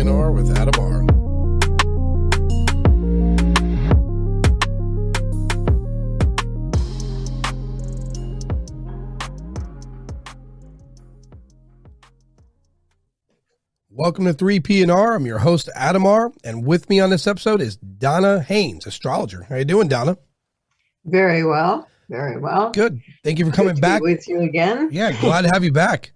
P&R with Adam R. Welcome to 3P&R. I'm your host, Adam R. And with me on this episode is Donna Haynes, astrologer. How you doing, Donna? Very well. Very well. Good. Thank you for coming back. With you again. Yeah, glad to have you back.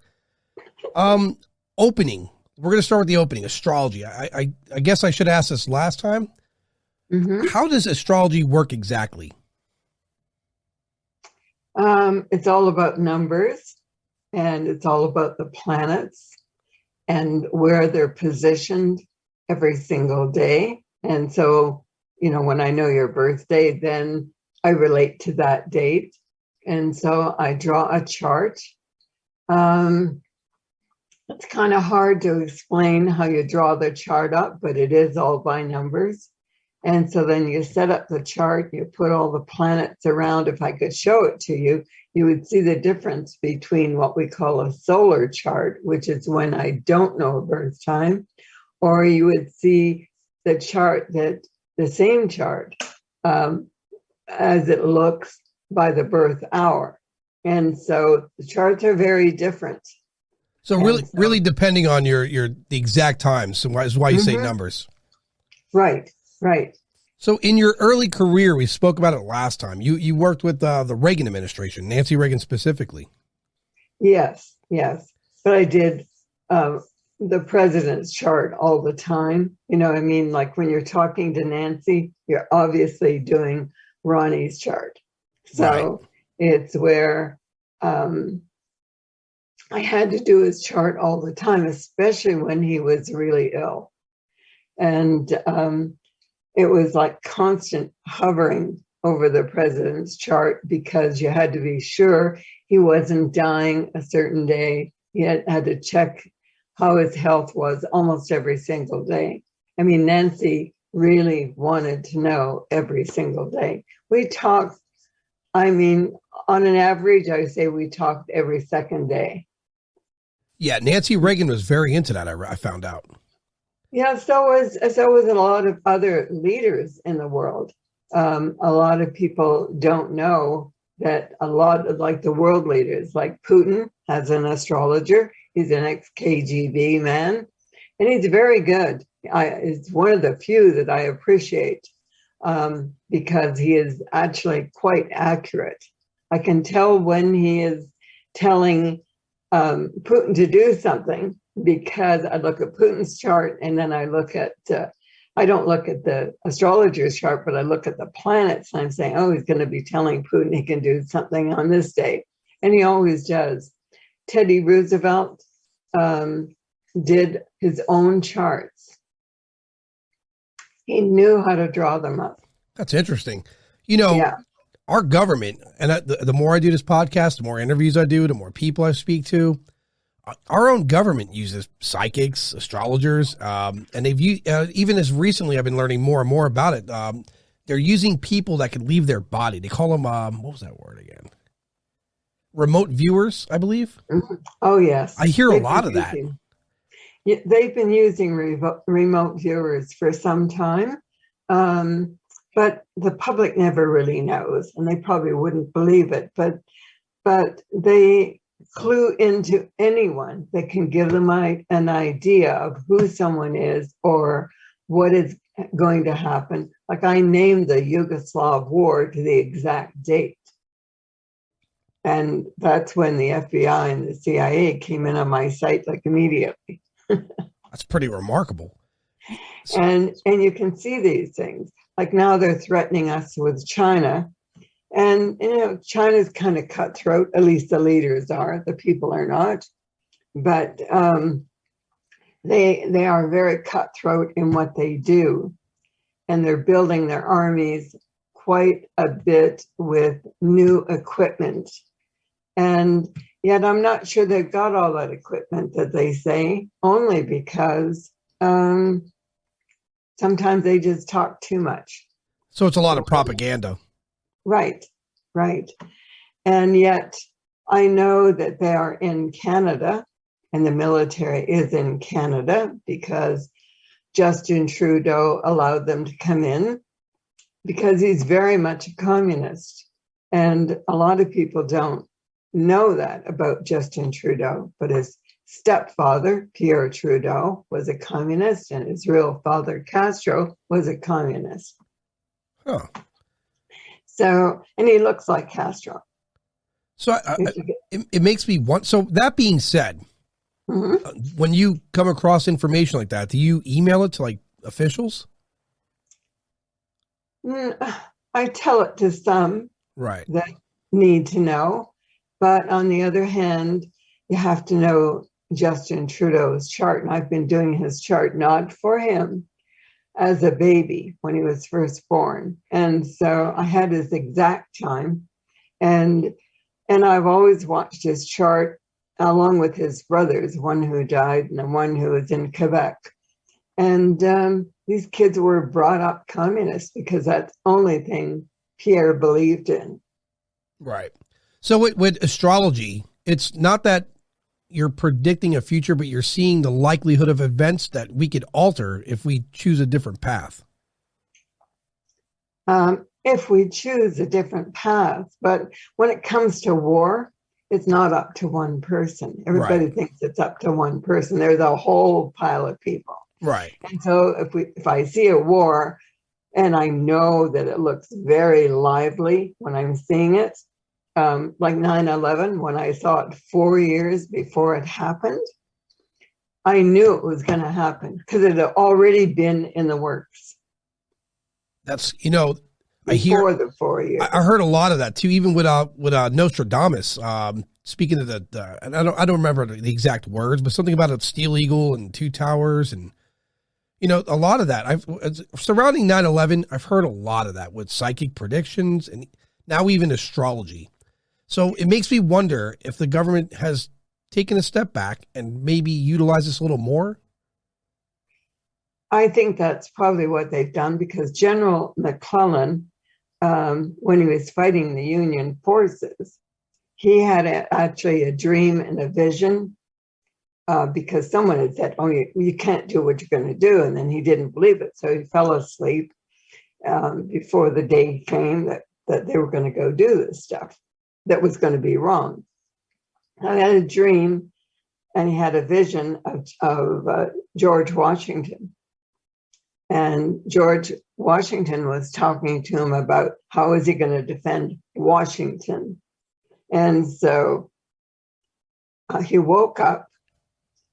Opening. We're going to start with the opening, astrology. I guess I should ask this last time. Mm-hmm. How does astrology work exactly? It's all about numbers, and it's all about the planets and where they're positioned every single day. And so, when I know your birthday, then I relate to that date. And so I draw a chart. It's kind of hard to explain how you draw the chart up, but it is all by numbers. And so then you set up the chart, you put all the planets around. If I could show it to you, you would see the difference between what we call a solar chart, which is when I don't know a birth time, or you would see the chart the same chart as it looks by the birth hour. And so the charts are very different. So really depending on the exact times. So is why you say numbers. Right. So in your early career, we spoke about it last time. You worked with the Reagan administration, Nancy Reagan specifically. Yes. But I did the president's chart all the time. Like when you're talking to Nancy, you're obviously doing Ronnie's chart. So It's where I had to do his chart all the time, especially when he was really ill. And it was like constant hovering over the president's chart because you had to be sure he wasn't dying a certain day. You had to check how his health was almost every single day. I mean, Nancy really wanted to know every single day. We talked, on an average, I say we talked every second day. Yeah, Nancy Reagan was very into that, I found out. Yeah, so was a lot of other leaders in the world. A lot of people don't know that a lot of the world leaders, like Putin has an astrologer. He's an ex-KGB man, and he's very good. It's one of the few that I appreciate because he is actually quite accurate. I can tell when he is telling Putin to do something because I look at Putin's chart and then I look at, I don't look at the astrologer's chart, but I look at the planets and I'm saying, oh, he's going to be telling Putin he can do something on this day. And he always does. Teddy Roosevelt did his own charts. He knew how to draw them up. That's interesting. Our government, and the more I do this podcast, the more interviews I do, the more people I speak to, our own government uses psychics, astrologers, and they've even as recently I've been learning more and more about it. They're using people that can leave their body. They call them, what was that word again? Remote viewers, I believe. Mm-hmm. Oh, yes. I hear a lot of that. They've been using remote viewers for some time. But the public never really knows, and they probably wouldn't believe it. But they clue into anyone that can give them an idea of who someone is or what is going to happen. Like I named the Yugoslav war to the exact date. And that's when the FBI and the CIA came in on my site immediately. That's pretty remarkable. And you can see these things. Like now they're threatening us with China. And, China's kind of cutthroat, at least the leaders are, the people are not. But they are very cutthroat in what they do. And they're building their armies quite a bit with new equipment. And yet I'm not sure they've got all that equipment that they say, only because sometimes they just talk too much. So it's a lot of propaganda. Right. And yet I know that they are in Canada and the military is in Canada because Justin Trudeau allowed them to come in because he's very much a communist. And a lot of people don't know that about Justin Trudeau, but his stepfather, Pierre Trudeau, was a communist, and his real father, Castro, was a communist. Huh. So, and he looks like Castro. So it makes me want. So that being said, when you come across information like that, do you email it to like officials? I tell it to some that need to know. But on the other hand, you have to know Justin Trudeau's chart. And I've been doing his chart not for him as a baby when he was first born. And so I had his exact time. And I've always watched his chart along with his brothers, one who died and one who was in Quebec. And these kids were brought up communist because that's the only thing Pierre believed in. Right. So with astrology, it's not that you're predicting a future, but you're seeing the likelihood of events that we could alter if we choose a different path. If we choose a different path. But when it comes to war, it's not up to one person. Everybody thinks it's up to one person. There's a whole pile of people. Right. And so if I see a war and I know that it looks very lively when I'm seeing it, like 9/11, when I saw it 4 years before it happened, I knew it was going to happen because it had already been in the works. That's, I hear the 4 years. I heard a lot of that too, even with Nostradamus. Speaking of and I don't remember the exact words, but something about a steel eagle and two towers, and a lot of that. Surrounding 9/11, I've heard a lot of that with psychic predictions and now even astrology. So it makes me wonder if the government has taken a step back and maybe utilize this a little more. I think that's probably what they've done, because General McClellan, when he was fighting the Union forces, he had actually a dream and a vision because someone had said, oh, you can't do what you're going to do. And then he didn't believe it. So he fell asleep before the day came that they were going to go do this stuff that was going to be wrong. I had a dream, and he had a vision of George Washington. And George Washington was talking to him about how is he going to defend Washington. And so he woke up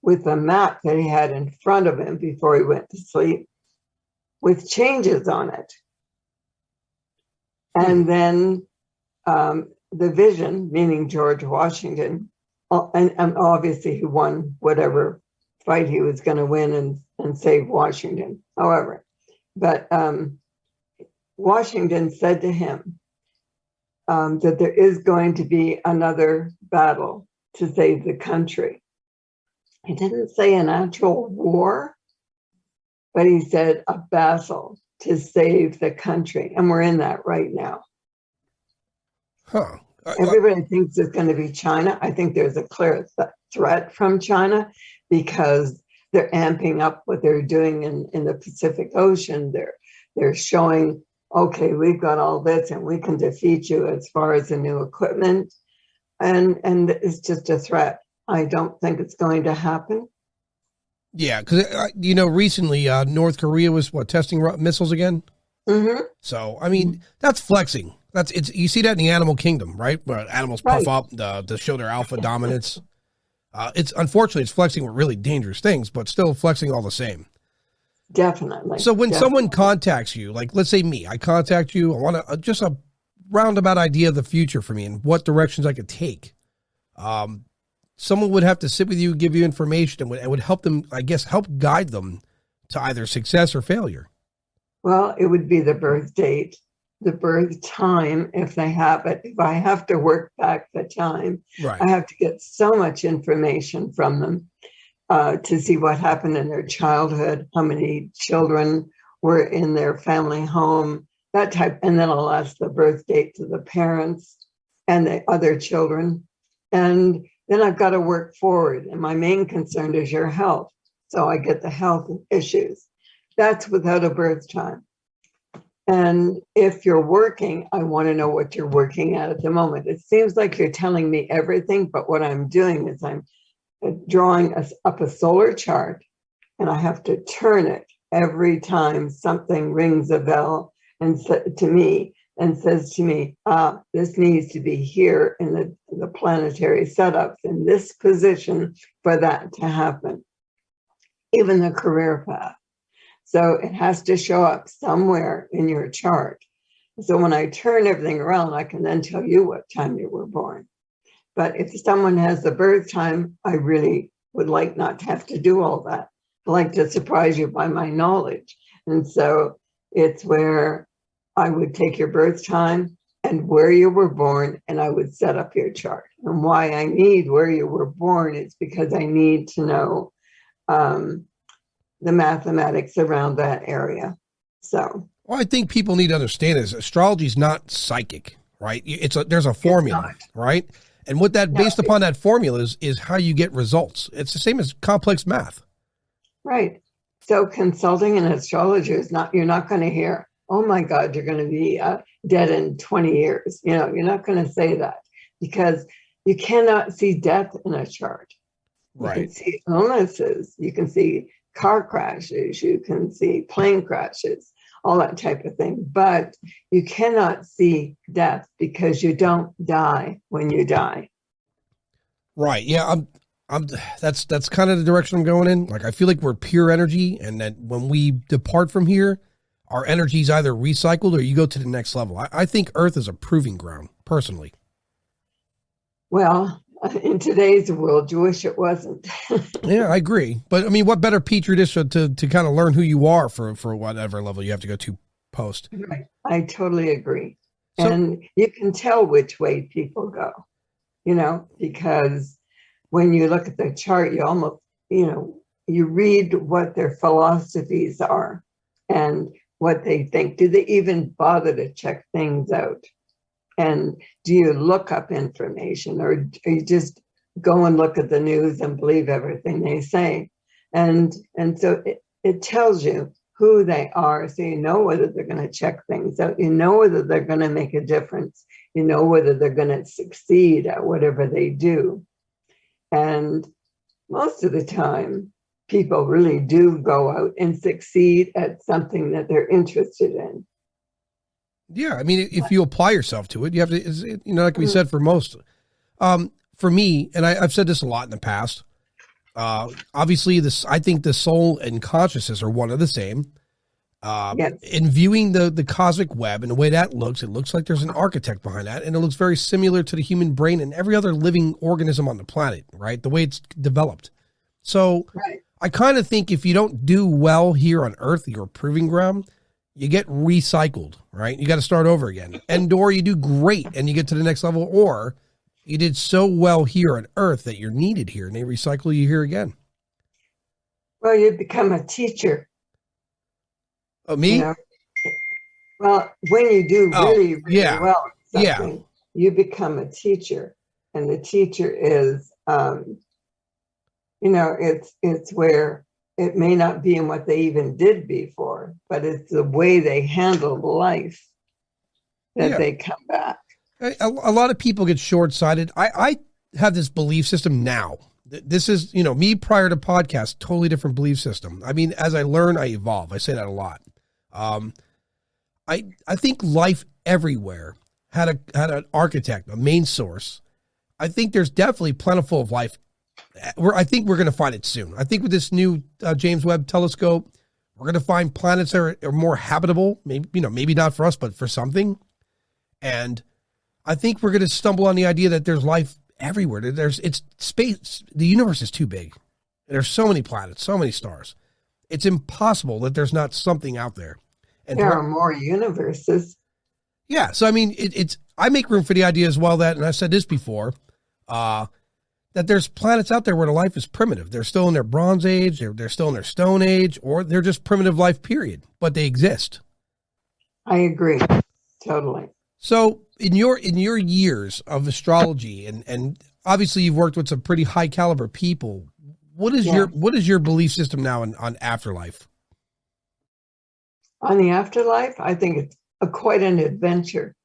with a map that he had in front of him before he went to sleep with changes on it. And then the vision, meaning George Washington, and obviously he won whatever fight he was going to win and save Washington. However, but Washington said to him that there is going to be another battle to save the country. He didn't say an actual war, but he said a battle to save the country. And we're in that right now. Huh. Everybody thinks it's going to be China. I think there's a clear threat from China because they're amping up what they're doing in the Pacific Ocean. They're showing, okay, we've got all this and we can defeat you as far as the new equipment. And it's just a threat. I don't think it's going to happen. Yeah, because, recently North Korea was, testing missiles again? Mm-hmm. So, I mean, that's flexing. You see that in the animal kingdom, right? Where animals puff up to show their alpha dominance. Unfortunately, it's flexing with really dangerous things, but still flexing all the same. Definitely. So when someone contacts you, like let's say me, I contact you, I want just a roundabout idea of the future for me and what directions I could take. Someone would have to sit with you, give you information, and would help them, I guess, help guide them to either success or failure. Well, it would be the birth date, the birth time, if they have it. If I have to work back the time, I have to get so much information from them to see what happened in their childhood, how many children were in their family home, that type. And then I'll ask the birth date to the parents and the other children. And then I've got to work forward. And my main concern is your health. So I get the health issues. that's without a birth time. And if you're working, I want to know what you're working at the moment. It seems like you're telling me everything, but what I'm doing is I'm drawing up a solar chart, and I have to turn it every time something rings a bell and to me and says to me, this needs to be here in the planetary setups in this position for that to happen. Even the career path. So it has to show up somewhere in your chart. So when I turn everything around, I can then tell you what time you were born. But if someone has the birth time, I really would like not to have to do all that. I like to surprise you by my knowledge. And so it's where I would take your birth time and where you were born, and I would set up your chart. And why I need where you were born is because I need to know the mathematics around that area. So, well, I think people need to understand is astrology is not psychic, right? There's a formula, right? And what that based upon that formula is how you get results. It's the same as complex math. Right. So consulting an astrologer is not, you're not going to hear, oh my God, you're going to be dead in 20 years. You know, you're not going to say that because you cannot see death in a chart. Right. You can see illnesses, you can see car crashes, you can see plane crashes, all that type of thing. But you cannot see death because you don't die when you die. Right. Yeah. That's kind of the direction I'm going in. Like, I feel like we're pure energy, and that when we depart from here, our energy is either recycled or you go to the next level. I think Earth is a proving ground, personally. Well, in today's world, you wish it wasn't. Yeah, I agree. But I mean, what better petri dish to kind of learn who you are for whatever level you have to go to post. Right. I totally agree. So, and you can tell which way people go, you know, because when you look at the chart, you almost, you know, you read what their philosophies are and what they think. Do they even bother to check things out? And do you look up information, or do you just go and look at the news and believe everything they say? And so it tells you who they are, so you know whether they're going to check things out, you know whether they're going to make a difference, you know whether they're going to succeed at whatever they do. And most of the time, people really do go out and succeed at something that they're interested in. Yeah, I mean, if you apply yourself to it, you have to, you know, that can be said for most. For me, and I've said this a lot in the past, obviously I think the soul and consciousness are one of the same. Yes. In viewing the cosmic web and the way that looks, it looks like there's an architect behind that, and it looks very similar to the human brain and every other living organism on the planet, right? The way it's developed. So Right. I kind of think if you don't do well here on Earth, you're a proving ground, you get recycled, right? You got to start over again. And or you do great and you get to the next level, or you did so well here on Earth that you're needed here and they recycle you here again. Well, you become a teacher. Oh, me? You know? Well, when you do really well at something, you become a teacher. And the teacher is, you know, it's where it may not be in what they even did before, but it's the way they handle life that they come back. A lot of people get short-sighted. I have this belief system now. This is, you know, me prior to podcast, totally different belief system. I mean, as I learn, I evolve. I say that a lot. I think life everywhere had an architect, a main source. I think there's definitely plentiful of life. I think we're going to find it soon. I think with this new James Webb telescope, we're going to find planets that are more habitable. Maybe, you know, maybe not for us, but for something. And I think we're going to stumble on the idea that there's life everywhere. It's space. The universe is too big. There's so many planets, so many stars. It's impossible that there's not something out there. And there are more universes. Yeah. So, I mean, I make room for the idea as well that, and I've said this before, that there's planets out there where the life is primitive. They're still in their Bronze Age, they're still in their Stone Age, or they're just primitive life, period. But they exist. I agree. Totally. So in your years of astrology, and obviously you've worked with some pretty high caliber people, what is your belief system now on afterlife? On the afterlife, I think it's quite an adventure.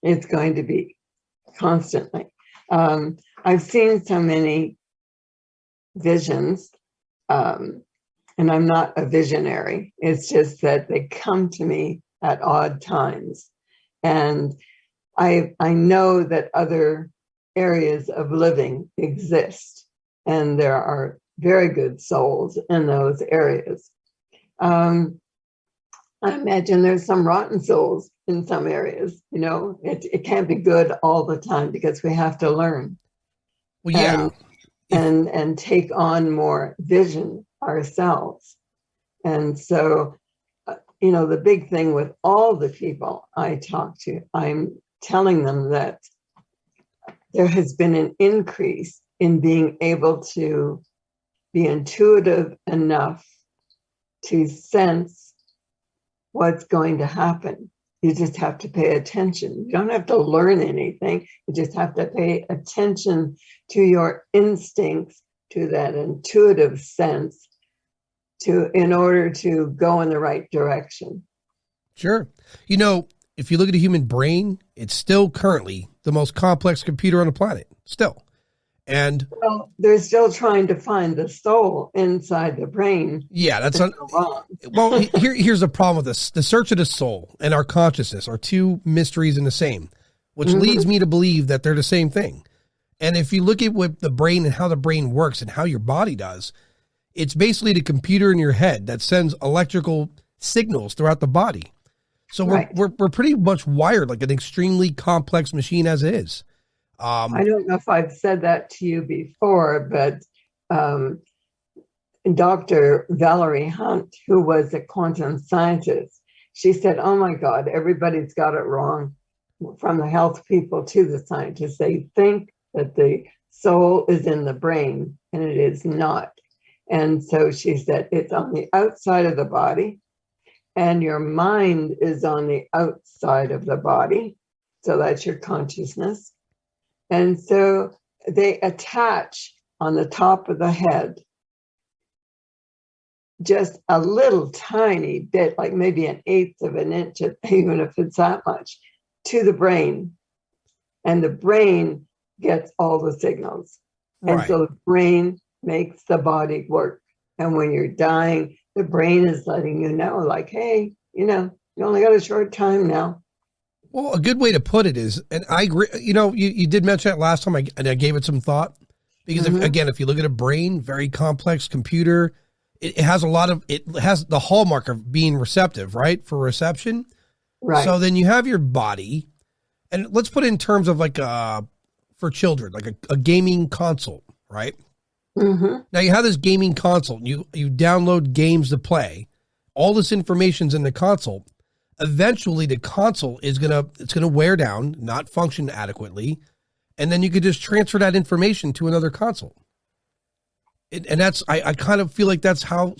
It's going to be constantly. I've seen so many visions, and I'm not a visionary. It's just that they come to me at odd times. And I know that other areas of living exist, and there are very good souls in those areas. I imagine there's some rotten souls in some areas. It can't be good all the time because we have to learn. Well, yeah. And take on more vision ourselves. And so, the big thing with all the people I talk to, I'm telling them that there has been an increase in being able to be intuitive enough to sense what's going to happen. You just have to pay attention. You don't have to learn anything. You just have to pay attention to your instincts, to that intuitive sense, in order to go in the right direction. Sure. If you look at a human brain, it's still currently the most complex computer on the planet. Still. And they're still trying to find the soul inside the brain. Yeah, that's wrong. Well, here's the problem with this. The search of the soul and our consciousness are two mysteries in the same, which leads me to believe that they're the same thing. And if you look at what the brain and how the brain works and how your body does, it's basically the computer in your head that sends electrical signals throughout the body. So we're pretty much wired like an extremely complex machine as it is. I don't know if I've said that to you before, but Dr. Valerie Hunt, who was a quantum scientist, she said, oh my God, everybody's got it wrong, from the health people to the scientists. They think that the soul is in the brain, and it is not. And so she said, it's on the outside of the body, and your mind is on the outside of the body. So that's your consciousness. And so they attach on the top of the head just a little tiny bit, like maybe an eighth of an inch, even if it's that much, to the brain. And the brain gets all the signals. Right. And so the brain makes the body work. And when you're dying, the brain is letting you know, like, hey, you only got a short time now. Well, a good way to put it is, and I agree, you did mention that last time, and I gave it some thought, because if you look at a brain, very complex computer, it has the hallmark of being receptive, right? For reception. Right. So then you have your body, and let's put it in terms of for children, like a gaming console, right? Mm-hmm. Now you have this gaming console, you download games to play, all this information's in the console. Eventually the console it's gonna wear down, not function adequately, and then you could just transfer that information to another console. And that's I kind of feel like that's how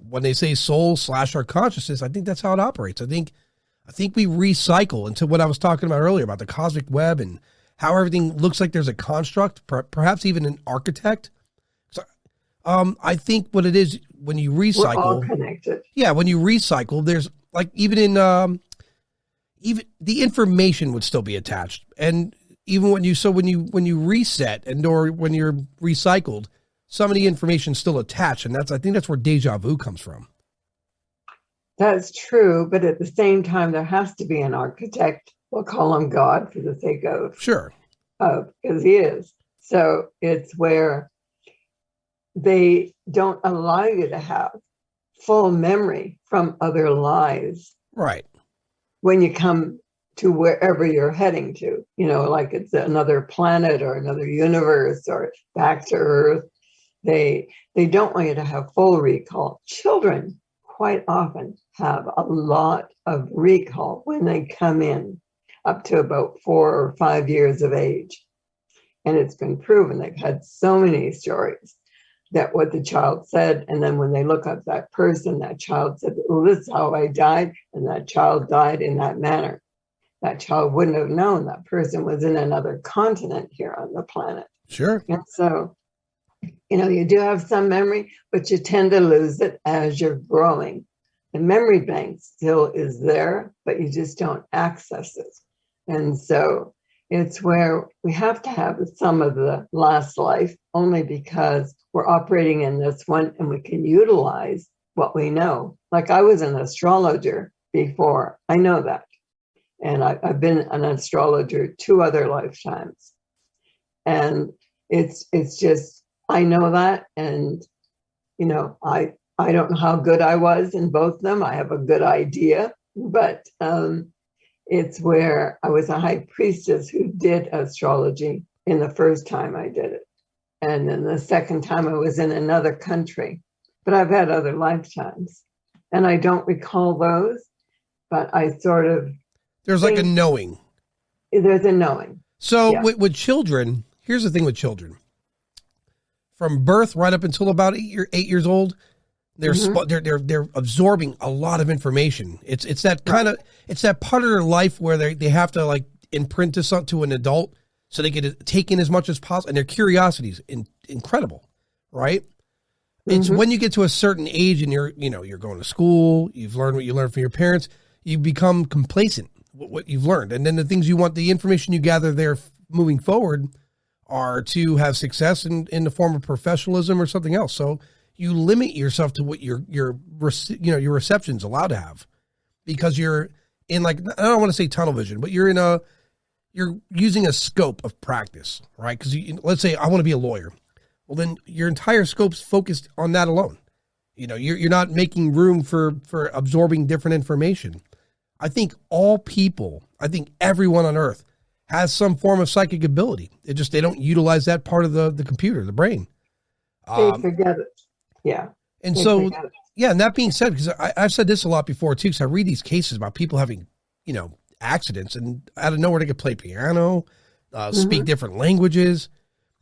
when they say soul / our consciousness, I think that's how it operates. I think we recycle into what I was talking about earlier about the cosmic web and how everything looks like there's a construct, perhaps even an architect. So, I think what it is when you recycle, we're all connected. Yeah, when you recycle, there's like even the information would still be attached, and even when you reset or when you're recycled, some of the information is still attached, and I think that's where deja vu comes from. That's true, but at the same time, there has to be an architect. We'll call him God for the sake of because he is. So it's where they don't allow you to have full memory from other lives. Right. When you come to wherever you're heading to, like it's another planet or another universe or back to Earth, they don't want you to have full recall. Children quite often have a lot of recall when they come in up to about 4 or 5 years of age. And it's been proven. They've had so many stories that what the child said, and then when they look up that person, that child said, well, this is how I died, and that child died in that manner. That child wouldn't have known that person was in another continent here on the planet. Sure. And so, you do have some memory, but you tend to lose it as you're growing. the memory bank still is there, but you just don't access it. And so it's where we have to have some of the last life, only because we're operating in this one and we can utilize what we know. Like I was an astrologer before, I know that. And I've been an astrologer 2 other lifetimes. And it's just, I know that. And, you know, I don't know how good I was in both of them. I have a good idea, but it's where I was a high priestess who did astrology in the first time I did it. And then the second time I was in another country, but I've had other lifetimes and I don't recall those, but I sort of. There's like a knowing. There's a knowing. So yeah. with children, here's the thing with children. From birth right up until about 8 years old, they're absorbing a lot of information. It's that kind of, it's that part of their life where they have to like imprint to an adult so they get take in as much as possible, and their curiosity is incredible, right? It's when you get to a certain age and you're going to school, you've learned what you learned from your parents, you become complacent with what you've learned, and then the things you want, the information you gather there moving forward, are to have success in the form of professionalism or something else. So you limit yourself to what your reception's allowed to have, because you're in, like, I don't want to say tunnel vision, but you're using a scope of practice, right? Because let's say I want to be a lawyer. Well, then your entire scope's focused on that alone. You know, you're not making room for absorbing different information. I think everyone on earth has some form of psychic ability. They don't utilize that part of the computer, the brain. They forget it. Yeah. And so, yeah, and that being said, because I've said this a lot before too, because I read these cases about people having, accidents, and out of nowhere they could play piano, speak different languages.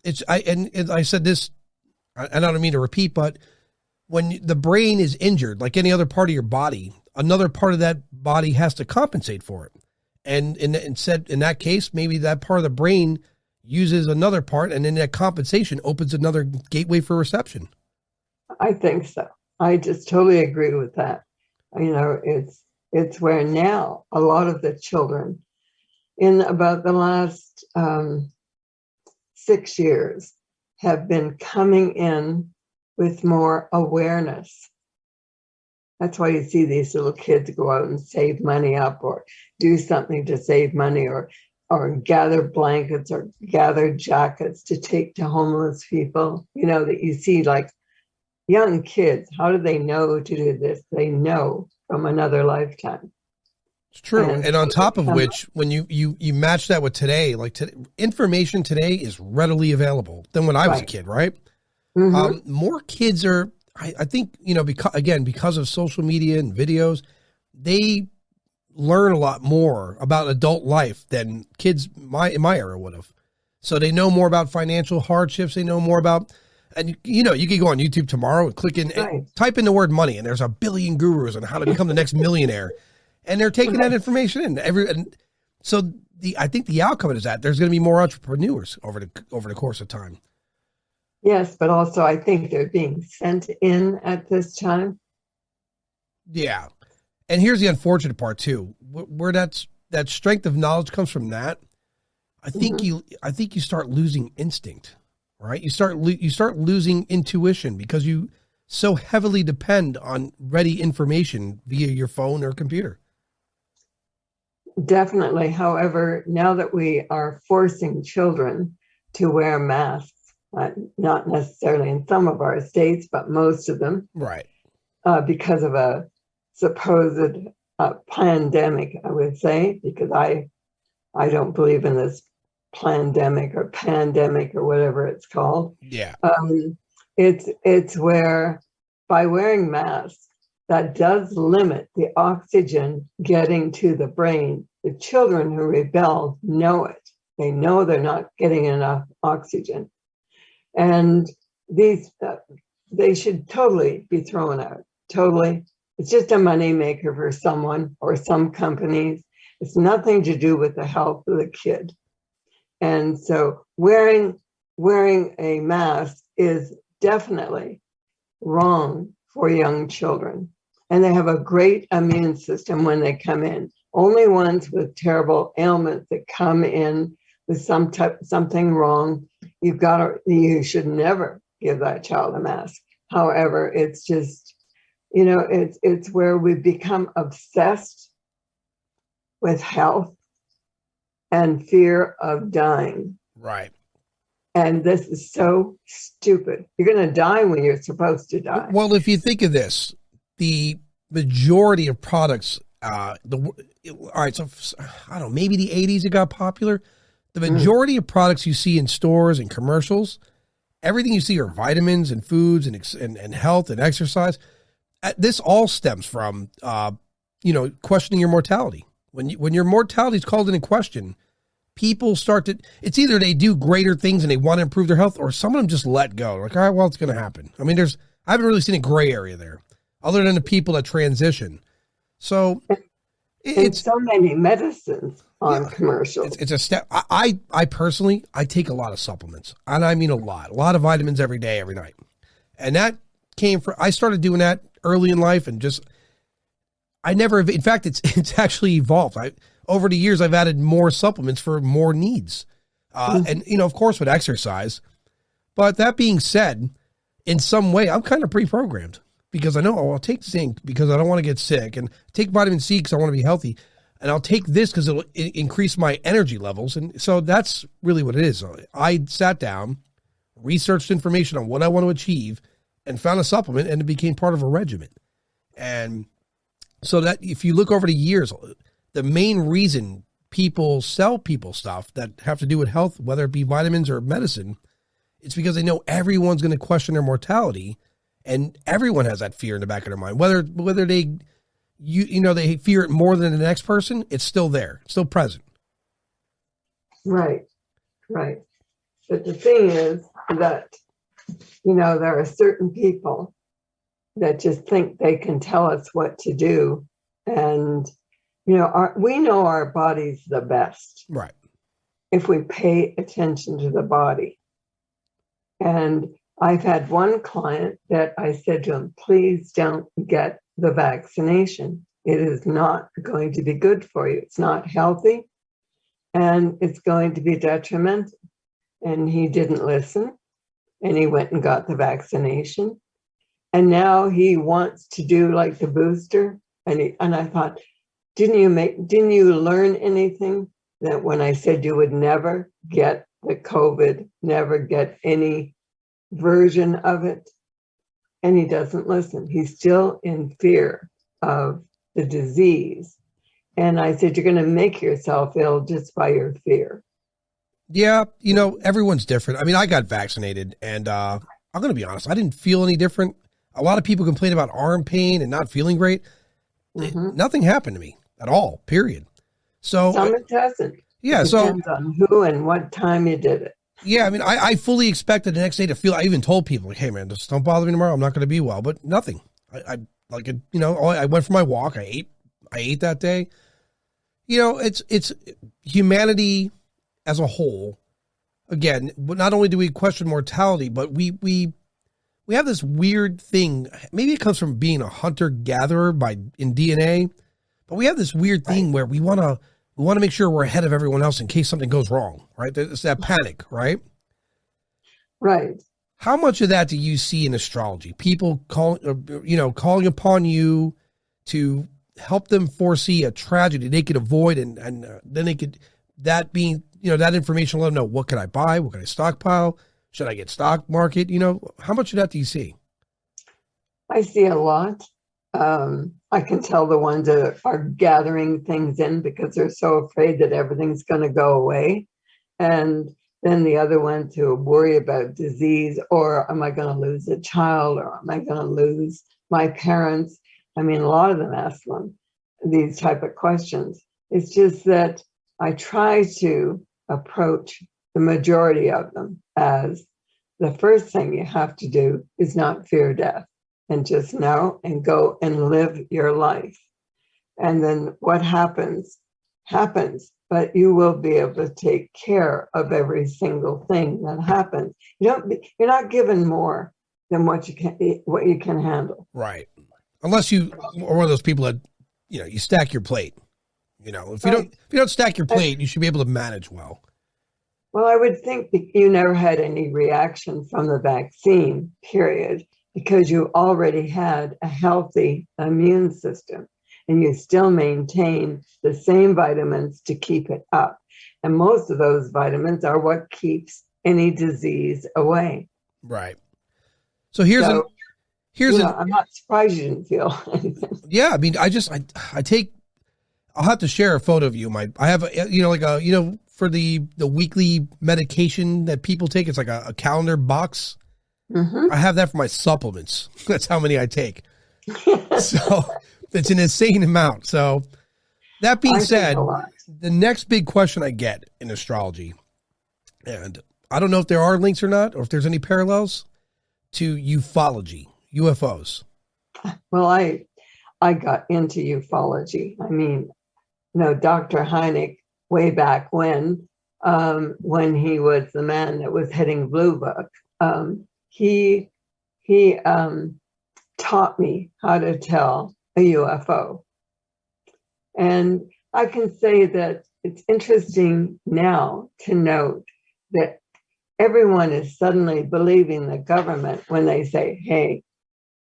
And I said this, I don't mean to repeat, but when the brain is injured, like any other part of your body, another part of that body has to compensate for it. And in that case, maybe that part of the brain uses another part, and then that compensation opens another gateway for reception. I think so. I just totally agree with that. It's where now a lot of the children in about the last 6 years have been coming in with more awareness. That's why you see these little kids go out and save money up, or do something to save money, or gather blankets or gather jackets to take to homeless people. That you see, like, young kids, how do they know to do this? They know from another lifetime. It's true. And on top of which, when you match that with today, like information today is readily available than when I was a kid, right? More kids are, I think, because of social media and videos, they learn a lot more about adult life than kids in my era would have. So they know more about financial hardships. They know more about, and you could go on YouTube tomorrow and click in, and type in the word money, and there's a billion gurus on how to become the next millionaire, and they're taking that information in. And so I think the outcome is that there's going to be more entrepreneurs over the course of time. Yes, but also I think they're being sent in at this time. Yeah. And here's the unfortunate part too, where that strength of knowledge comes from. That I think you start losing instinct, right? You start losing intuition, because you so heavily depend on ready information via your phone or computer. Definitely. However, now that we are forcing children to wear masks, not necessarily in some of our states, but most of them, right? Because of a supposed pandemic, I would say, because I don't believe in this pandemic or whatever it's called. Yeah. It's where, by wearing masks, that does limit the oxygen getting to the brain. The children who rebel know it. They know they're not getting enough oxygen. And these, they should totally be thrown out. Totally. It's just a money maker for someone or some companies. It's nothing to do with the health of the kid. And so wearing a mask is definitely wrong for young children. and they have a great immune system when they come in. Only ones with terrible ailments that come in with something wrong, you should never give that child a mask. However, it's just, it's where we've become obsessed with health and fear of dying. Right. And this is so stupid. You're going to die when you're supposed to die. Well, if you think of this, the majority of products, all right, so I don't know, maybe the 80s it got popular. The majority of products you see in stores and commercials, everything you see are vitamins and foods and health and exercise. This all stems from, questioning your mortality. When your mortality is called into question, people start to, it's either they do greater things and they want to improve their health, or some of them just let go. Like, all right, well, it's going to happen. I mean, I haven't really seen a gray area there other than the people that transition. So it's so many medicines on commercials. It's a step. I personally, I take a lot of supplements, and I mean a lot of vitamins every day, every night. And that I started doing that early in life, and in fact, it's actually evolved. Over the years, I've added more supplements for more needs. And, of course, with exercise. But that being said, in some way, I'm kind of pre-programmed because I know, I'll take zinc because I don't want to get sick, and take vitamin C because I want to be healthy. And I'll take this because it'll increase my energy levels. And so that's really what it is. I sat down, researched information on what I want to achieve, and found a supplement, and it became part of a regimen. And so that if you look over the years, the main reason people sell people stuff that have to do with health, whether it be vitamins or medicine, it's because they know everyone's going to question their mortality, and everyone has that fear in the back of their mind. Whether they fear it more than the next person, it's still there, it's still present. Right. But the thing is that, there are certain people that just think they can tell us what to do. And, we know our body's the best. Right. If we pay attention to the body. And I've had one client that I said to him, please don't get the vaccination. It is not going to be good for you. It's not healthy, and it's going to be detrimental. And he didn't listen, and he went and got the vaccination. And now he wants to do like the booster. And I thought, didn't you learn anything that when I said you would never get the COVID, never get any version of it? And he doesn't listen. He's still in fear of the disease. And I said, you're going to make yourself ill just by your fear. Yeah. Everyone's different. I mean, I got vaccinated, and I'm going to be honest, I didn't feel any different. A lot of people complain about arm pain and not feeling great. Nothing happened to me at all, period. So some it doesn't. Yeah. It depends on who and what time you did it. Yeah. I mean, I fully expected the next day to feel, I even told people, like, hey man, just don't bother me tomorrow. I'm not going to be well, but nothing. I went for my walk. I ate that day. It's humanity as a whole. Again, not only do we question mortality, but we have this weird thing. Maybe it comes from being a hunter-gatherer in DNA, but we have this weird thing where we want to make sure we're ahead of everyone else in case something goes wrong, right? It's that panic, right? Right. How much of that do you see in astrology? People calling upon you to help them foresee a tragedy they could avoid, and then they could, that being, that information, let them know, what can I buy? What can I stockpile? Should I get stock market? How much of that do you see? I see a lot. I can tell the ones that are gathering things in because they're so afraid that everything's going to go away. And then the other ones who worry about disease, or am I going to lose a child, or am I going to lose my parents? I mean, a lot of them ask these type of questions. It's just that I try to approach the majority of them as the first thing you have to do is not fear death, and just know and go and live your life. And then what happens, but you will be able to take care of every single thing that happens. You're not given more than what you can handle. Right. unless you are one of those people that, you stack your plate. If you don't stack your plate, you should be able to manage well. Well, I would think that you never had any reaction from the vaccine, period, because you already had a healthy immune system and you still maintain the same vitamins to keep it up. And most of those vitamins are what keeps any disease away. Right. So here's I'm not surprised you didn't feel anything. Yeah, I mean, I'll have to share a photo of you. I have for the weekly medication that people take, it's like a calendar box. Mm-hmm. I have that for my supplements. That's how many I take. So it's an insane amount. So that being said, the next big question I get in astrology, and I don't know if there are links or not, or if there's any parallels to ufology, UFOs. Well, I got into ufology. I mean, Dr. Hynek, way back when he was the man that was heading Blue Book, he taught me how to tell a UFO. And I can say that it's interesting now to note that everyone is suddenly believing the government when they say, hey,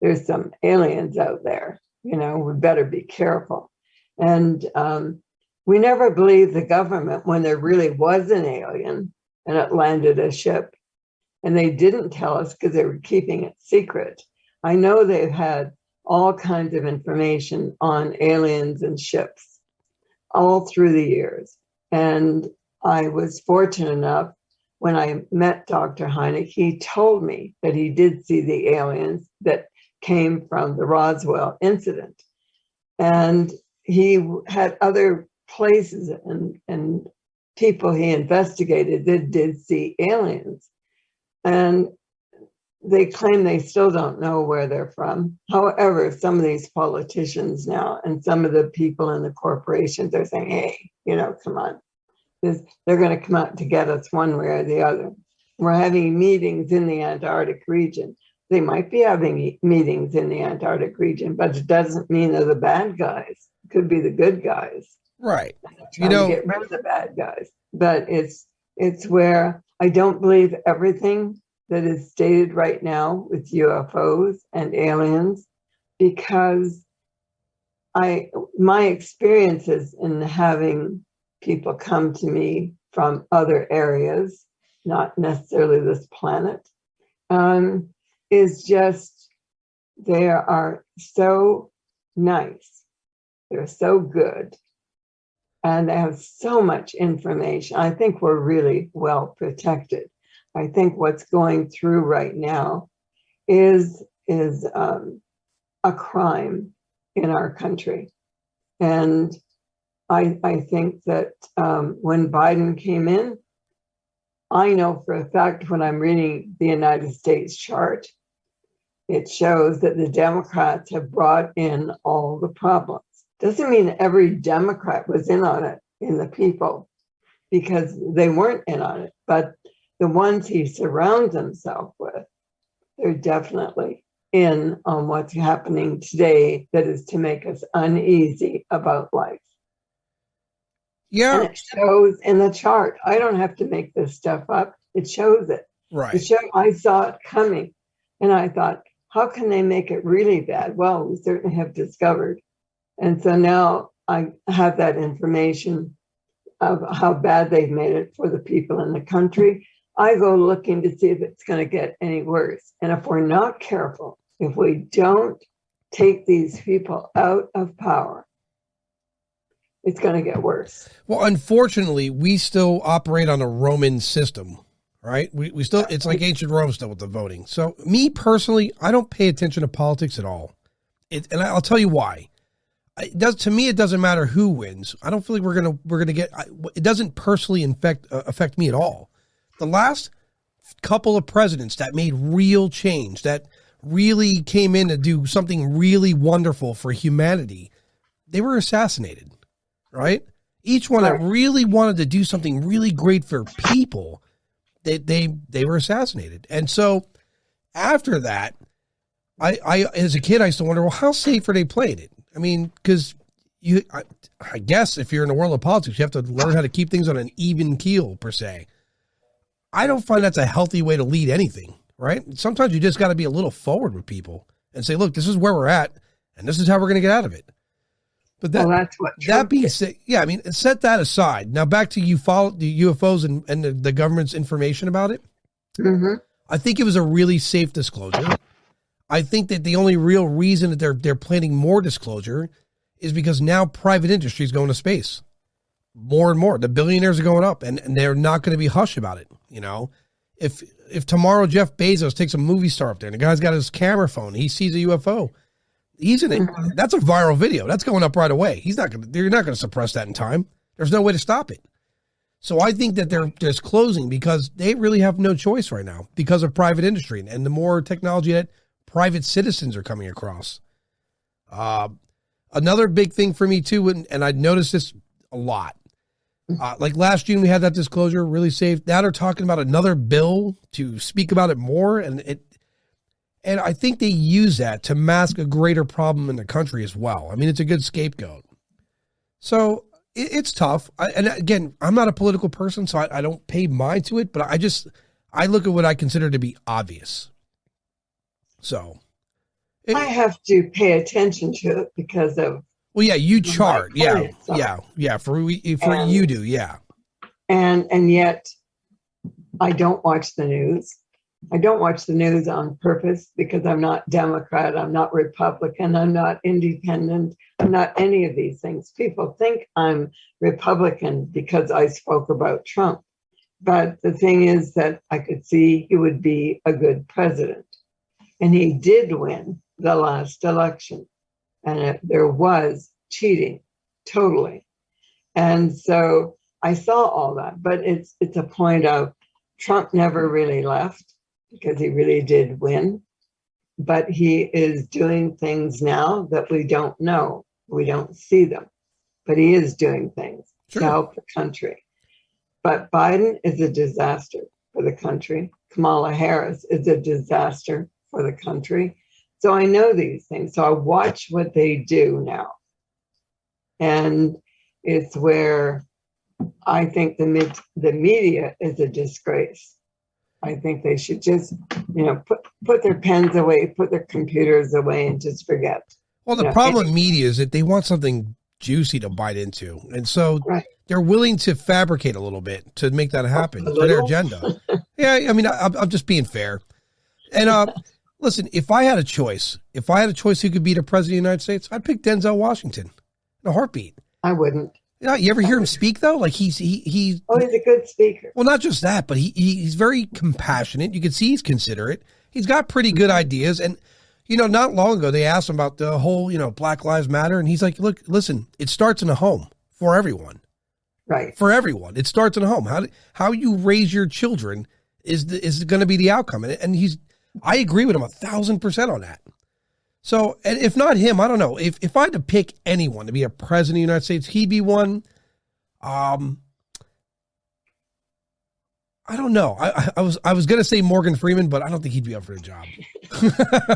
there's some aliens out there, we better be careful. And we never believed the government when there really was an alien and it landed a ship. And they didn't tell us because they were keeping it secret. I know they've had all kinds of information on aliens and ships all through the years. And I was fortunate enough, when I met Dr. Hynek, he told me that he did see the aliens that came from the Roswell incident. And he had other places and people he investigated that did see aliens. And they claim they still don't know where they're from. However, some of these politicians now and some of the people in the corporations are saying, hey, come on. They're going to come out to get us one way or the other. We're having meetings in the Antarctic region. They might be having meetings in the Antarctic region, but it doesn't mean they're the bad guys. It could be the good guys. Right. Trying to get rid of the bad guys. But it's where I don't believe everything that is stated right now with UFOs and aliens, because my experiences in having people come to me from other areas, not necessarily this planet, is just, they are so nice. They're so good. And they have so much information. I think we're really well protected. I think what's going through right now is a crime in our country. And I think that when Biden came in, I know for a fact when I'm reading the United States chart, it shows that the Democrats have brought in all the problems. Doesn't mean every Democrat was in on it, in the people, because they weren't in on it. But the ones he surrounds himself with, they're definitely in on what's happening today that is to make us uneasy about life. Yeah. And it shows in the chart. I don't have to make this stuff up. It shows it. Right. I saw it coming. And I thought, how can they make it really bad? Well, we certainly have discovered. And so now I have that information of how bad they've made it for the people in the country. I go looking to see if it's going to get any worse. And if we're not careful, if we don't take these people out of power, it's going to get worse. Well, unfortunately, we still operate on a Roman system, right? We still, it's like ancient Rome still with the voting. So me personally, I don't pay attention to politics at all. And I'll tell you why. To me, it doesn't matter who wins. I don't feel like we're gonna get. It doesn't personally affect me at all. The last couple of presidents that made real change, that really came in to do something really wonderful for humanity, they were assassinated, right? Each one that really wanted to do something really great for people, they were assassinated. And so after that, I as a kid, I used to wonder, well, how safe are they playing it? I mean, because I guess if you're in the world of politics, you have to learn how to keep things on an even keel, per se. I don't find that's a healthy way to lead anything, right? Sometimes you just got to be a little forward with people and say, look, this is where we're at, and this is how we're going to get out of it. But that's what that being said, yeah, I mean, set that aside. Now back to you follow the UFOs and the government's information about it. Mm-hmm. I think it was a really safe disclosure. I think that the only real reason that they're planning more disclosure is because now private industry is going to space more and more. The billionaires are going up, and they're not going to be hush about it. You know, if tomorrow Jeff Bezos takes a movie star up there and the guy's got his camera phone, he sees a UFO, he's in it. Mm-hmm. That's a viral video. That's going up right away. You're not going to suppress that in time. There's no way to stop it. So I think that they're disclosing because they really have no choice right now because of private industry and the more technology that private citizens are coming across. Another big thing for me too, and I noticed this a lot. Like last June, we had that disclosure, really safe. Now they're talking about another bill to speak about it more, and I think they use that to mask a greater problem in the country as well. I mean, it's a good scapegoat. So it's tough. And again, I'm not a political person, so I don't pay mind to it, but I look at what I consider to be obvious. So I have to pay attention to it because of. Well, yeah, you chart. Yeah. For you do. Yeah. And yet I don't watch the news. I don't watch the news on purpose because I'm not Democrat. I'm not Republican. I'm not independent. I'm not any of these things. People think I'm Republican because I spoke about Trump. But the thing is that I could see he would be a good president. And he did win the last election. And there was cheating, totally. And so I saw all that, but it's a point of Trump never really left because he really did win, but he is doing things now that we don't know. We don't see them, but he is doing things to help the country. But Biden is a disaster for the country. Kamala Harris is a disaster for the country. So I know these things. So I watch what they do now. And it's where I think the media is a disgrace. I think they should just, put their pens away, put their computers away and just forget. Well, the problem with media is that they want something juicy to bite into. And so they're willing to fabricate a little bit to make that happen for their agenda. Yeah, I mean, I'm just being fair. And listen, if I had a choice who could be the president of the United States, I'd pick Denzel Washington in a heartbeat. I wouldn't. You ever hear him speak though? Like he's a good speaker. Well, not just that, but he's very compassionate. You can see he's considerate. He's got pretty good ideas. And, not long ago, they asked him about the whole, Black Lives Matter. And he's like, look, listen, it starts in a home for everyone. Right. For everyone. It starts in a home. How you raise your children is going to be the outcome. And I agree with him 1,000% on that. So, and if not him, I don't know. If I had to pick anyone to be a president of the United States, he'd be one. I don't know. I was going to say Morgan Freeman, but I don't think he'd be up for the job.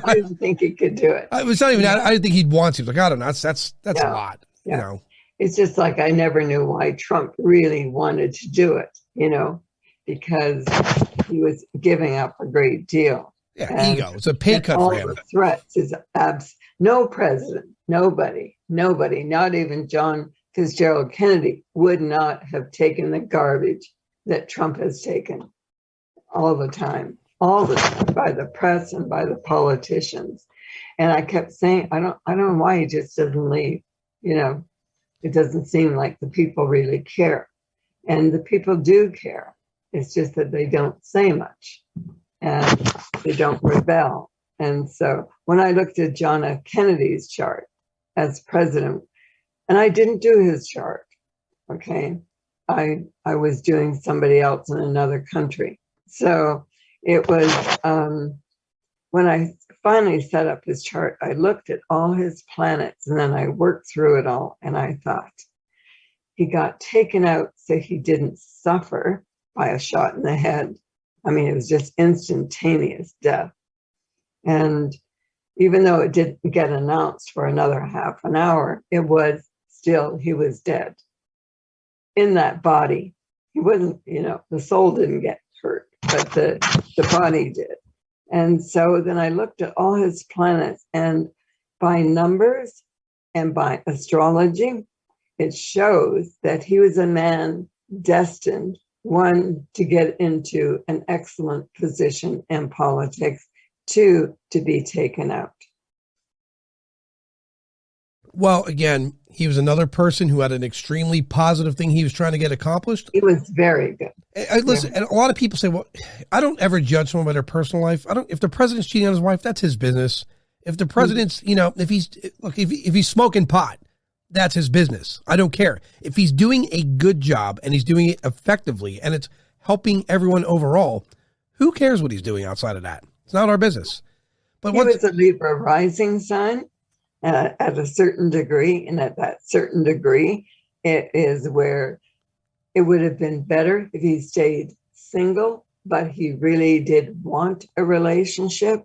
I didn't think he could do it. It's not even. I didn't think he'd want to. Like, I don't know. That's a lot. Yeah. It's just like I never knew why Trump really wanted to do it. Because he was giving up a great deal. Yeah, and ego. It's a pay cut for him. All the threats is no president, nobody, not even John Fitzgerald Kennedy would not have taken the garbage that Trump has taken all the time by the press and by the politicians. And I kept saying, I don't know why he just doesn't leave. It doesn't seem like the people really care. And the people do care. It's just that they don't say much. And they don't rebel. And so when I looked at John F. Kennedy's chart as president, and I didn't do his chart, okay? I was doing somebody else in another country. So it was, when I finally set up his chart, I looked at all his planets and then I worked through it all. And I thought, he got taken out so he didn't suffer by a shot in the head. I mean, it was just instantaneous death. And even though it didn't get announced for another half an hour, it was still, he was dead in that body. He wasn't, the soul didn't get hurt, but the body did. And so then I looked at all his planets, and by numbers and by astrology, it shows that he was a man destined, one, to get into an excellent position in politics, two, to be taken out. Well, again, he was another person who had an extremely positive thing he was trying to get accomplished. He was very good. Listen, and a lot of people say, well, I don't ever judge someone by their personal life. If the president's cheating on his wife, that's his business. If the president's, if he's smoking pot, that's his business. I don't care. If he's doing a good job and he's doing it effectively and it's helping everyone overall, who cares what he's doing outside of that? It's not our business. But he was a Libra rising sign at a certain degree, and at that certain degree, it is where it would have been better if he stayed single, but he really did want a relationship.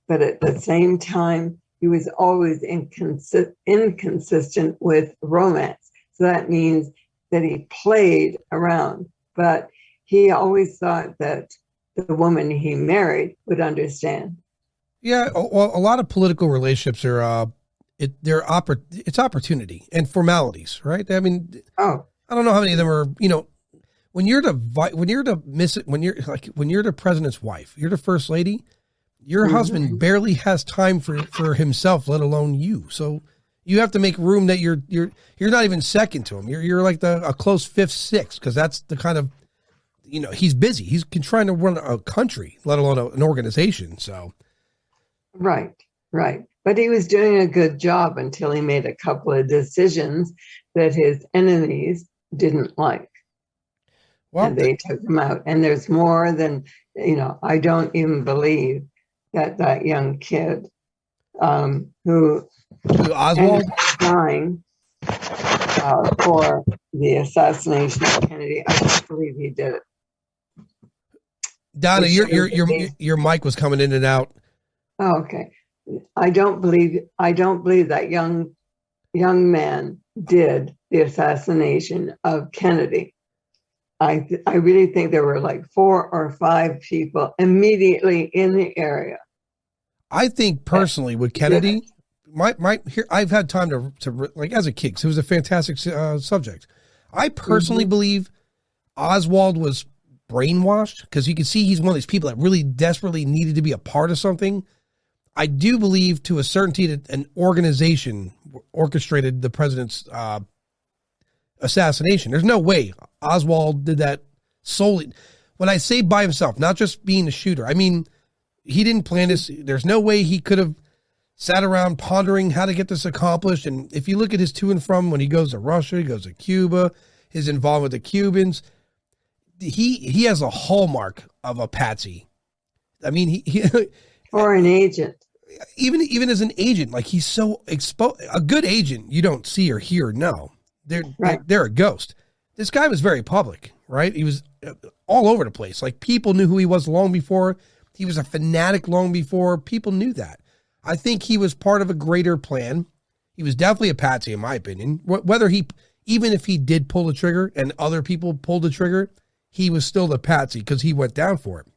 But at the same time, he was always inconsistent with romance. So that means that he played around, but he always thought that the woman he married would understand. Yeah, well, a lot of political relationships are it's opportunity and formalities, right? I mean, I don't know how many of them are. When you're the president's wife, you're the first lady. Your husband barely has time for himself, let alone you. So you have to make room that you're not even second to him. You're like a close fifth, sixth, because that's the kind of, he's busy. He's trying to run a country, let alone an organization. So. Right. But he was doing a good job until he made a couple of decisions that his enemies didn't like. Well, and they took him out. And there's more than, I don't even believe that young kid who Oswald dying for the assassination of Kennedy. I don't believe he did it. Donna, your mic was coming in and out. Oh, okay. I don't believe that young man did the assassination of Kennedy. I really think there were like 4 or 5 people immediately in the area. I think personally with Kennedy, I've had time to like as a kid, 'cause it was a fantastic subject. I personally believe Oswald was brainwashed, because you can see he's one of these people that really desperately needed to be a part of something. I do believe to a certainty that an organization orchestrated the president's assassination. There's no way Oswald did that solely. When I say by himself, not just being a shooter, I mean, he didn't plan this. There's no way he could have sat around pondering how to get this accomplished. And if you look at his to and from, when he goes to Russia, he goes to Cuba, his involvement with the Cubans, he has a hallmark of a patsy. I mean, he or an agent. Even as an agent, like he's so exposed. A good agent, you don't see or hear or know. They're a ghost. This guy was very public, right? He was all over the place. Like people knew who he was long before. He was a fanatic long before people knew that. I think he was part of a greater plan. He was definitely a patsy, in my opinion. Even if he did pull the trigger and other people pulled the trigger, he was still the patsy because he went down for it.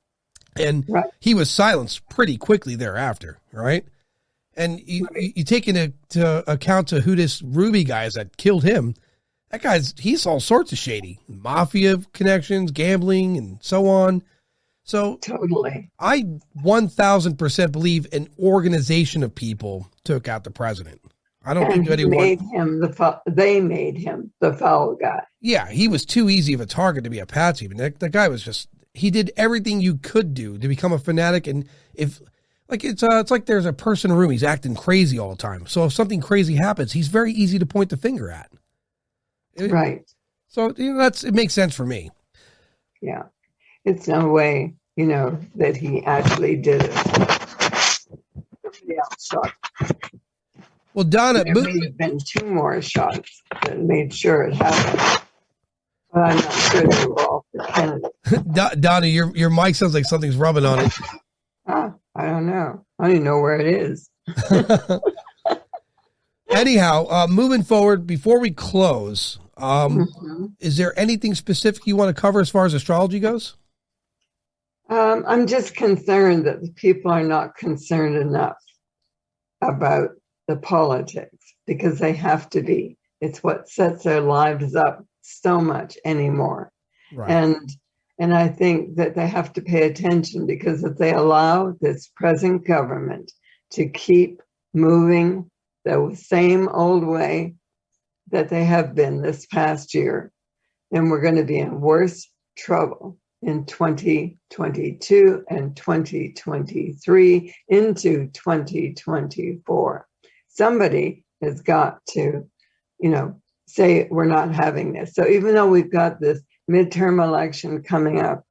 And he was silenced pretty quickly thereafter, right? And you take into account to who this Ruby guy is that killed him. He's all sorts of shady. Mafia connections, gambling, and so on. So totally. I 1,000% believe an organization of people took out the president. I don't think anyone they made him the foul guy. Yeah, he was too easy of a target to be a patsy. But that guy was he did everything you could do to become a fanatic. And it's like there's a person in a room, he's acting crazy all the time. So if something crazy happens, he's very easy to point the finger at. Right. So it makes sense for me. Yeah. It's no way, that he actually did it. Somebody else shot. Well, Donna, there may have been 2 more shots that made sure it happened. But I'm not sure they were all for Kennedy. Donna, your mic sounds like something's rubbing on it. I don't know. I don't even know where it is. Anyhow, moving forward, before we close, is there anything specific you want to cover as far as astrology goes? I'm just concerned that the people are not concerned enough about the politics, because they have to be. It's what sets their lives up so much anymore. Right. And I think that they have to pay attention, because if they allow this present government to keep moving the same old way that they have been this past year, then we're going to be in worse trouble in 2022 and 2023 into 2024. Somebody has got to, say we're not having this. So even though we've got this midterm election coming up,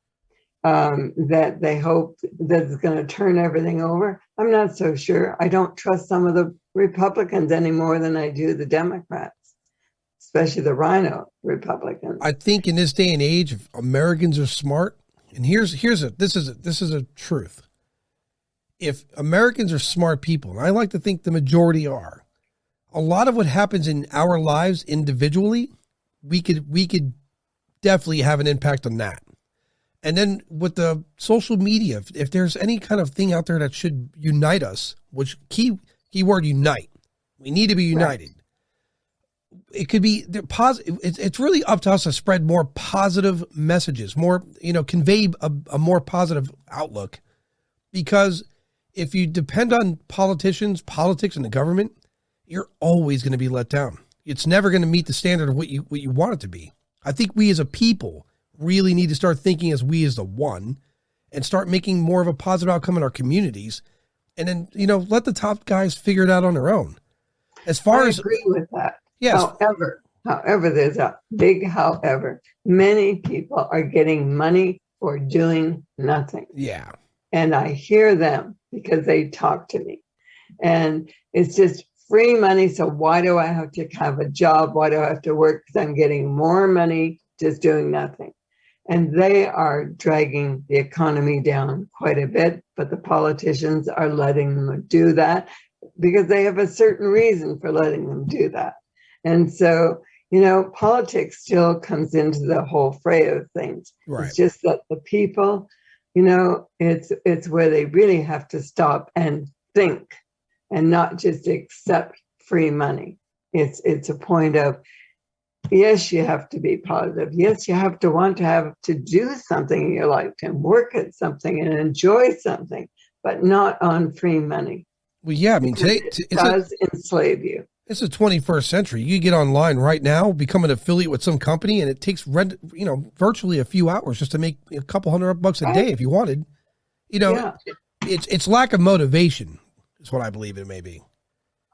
that they hope that it's going to turn everything over, I'm not so sure. I don't trust some of the Republicans any more than I do the Democrats, especially the Rhino Republicans. I think in this day and age, if Americans are smart, and this is a truth. If Americans are smart people, and I like to think the majority are, a lot of what happens in our lives individually, we could definitely have an impact on that. And then with the social media, if there's any kind of thing out there that should unite us, which keyword unite, we need to be united. Right. It could be positive. It's really up to us to spread more positive messages, more, convey a more positive outlook. Because if you depend on politics, and the government, you're always going to be let down. It's never going to meet the standard of what you want it to be. I think we as a people really need to start thinking as we as the one, and start making more of a positive outcome in our communities. And then, let the top guys figure it out on their own. As far as I agree with that. Yes. However, there's a big however. Many people are getting money for doing nothing. Yeah. And I hear them because they talk to me. And it's just free money. So why do I have to have a job? Why do I have to work? Because I'm getting more money just doing nothing. And they are dragging the economy down quite a bit, but the politicians are letting them do that because they have a certain reason for letting them do that. And so, politics still comes into the whole fray of things. Right. It's just that the people, it's where they really have to stop and think and not just accept free money. It's a point of, yes, you have to be positive. Yes, you have to want to have to do something in your life and work at something and enjoy something, but not on free money. Well, yeah, I mean, today it does enslave you. It's the 21st century. You get online right now, become an affiliate with some company, and it takes virtually a few hours just to make a couple $100 a day if you wanted. It's lack of motivation is what I believe it may be.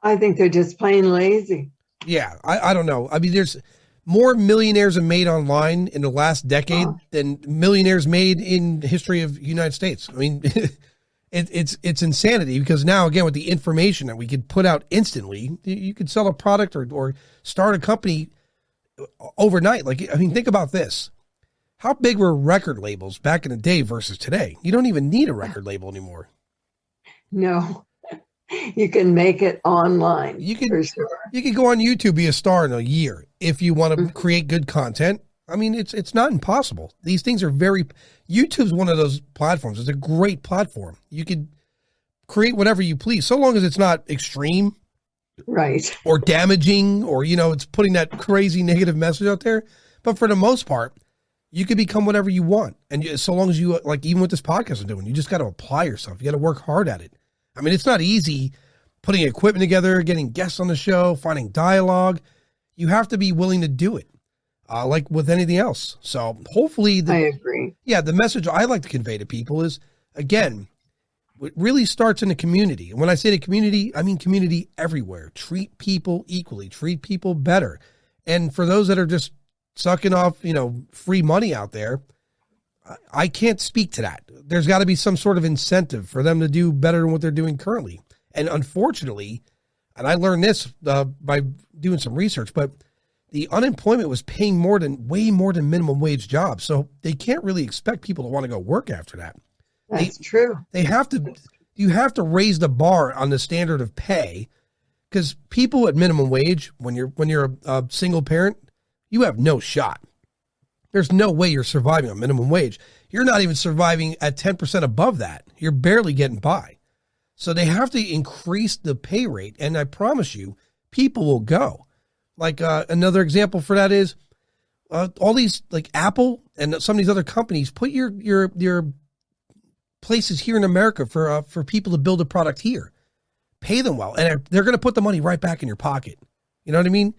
I think they're just plain lazy. Yeah, I don't know. I mean, there's more millionaires are made online in the last decade than millionaires made in the history of the United States. I mean, it's insanity, because now, again, with the information that we could put out instantly, you could sell a product or start a company overnight. Think about this. How big were record labels back in the day versus today? You don't even need a record label anymore. No. You can make it online. For sure. You could go on YouTube, be a star in a year if you want to create good content. I mean, it's not impossible. These things are YouTube's one of those platforms. It's a great platform. You could create whatever you please, so long as it's not extreme, right, or damaging, or it's putting that crazy negative message out there. But for the most part, you can become whatever you want, and so long as you even with this podcast I'm doing, you just got to apply yourself. You got to work hard at it. I mean, it's not easy putting equipment together, getting guests on the show, finding dialogue. You have to be willing to do it, like with anything else. So hopefully, I agree. Yeah, the message I like to convey to people is, again, it really starts in the community. And when I say the community, I mean community everywhere. Treat people equally. Treat people better. And for those that are just sucking off, free money out there, I can't speak to that. There's got to be some sort of incentive for them to do better than what they're doing currently. And unfortunately, and I learned this by doing some research, but the unemployment was paying way more than minimum wage jobs. So they can't really expect people to want to go work after that. That's true. They have to, you have to raise the bar on the standard of pay, because people at minimum wage, when you're a single parent, you have no shot. There's no way you're surviving on minimum wage. You're not even surviving at 10% above that. You're barely getting by. So they have to increase the pay rate, and I promise you, people will go. Like another example for that is all these, like Apple and some of these other companies, put your places here in America for people to build a product here. Pay them well, and they're going to put the money right back in your pocket. You know what I mean?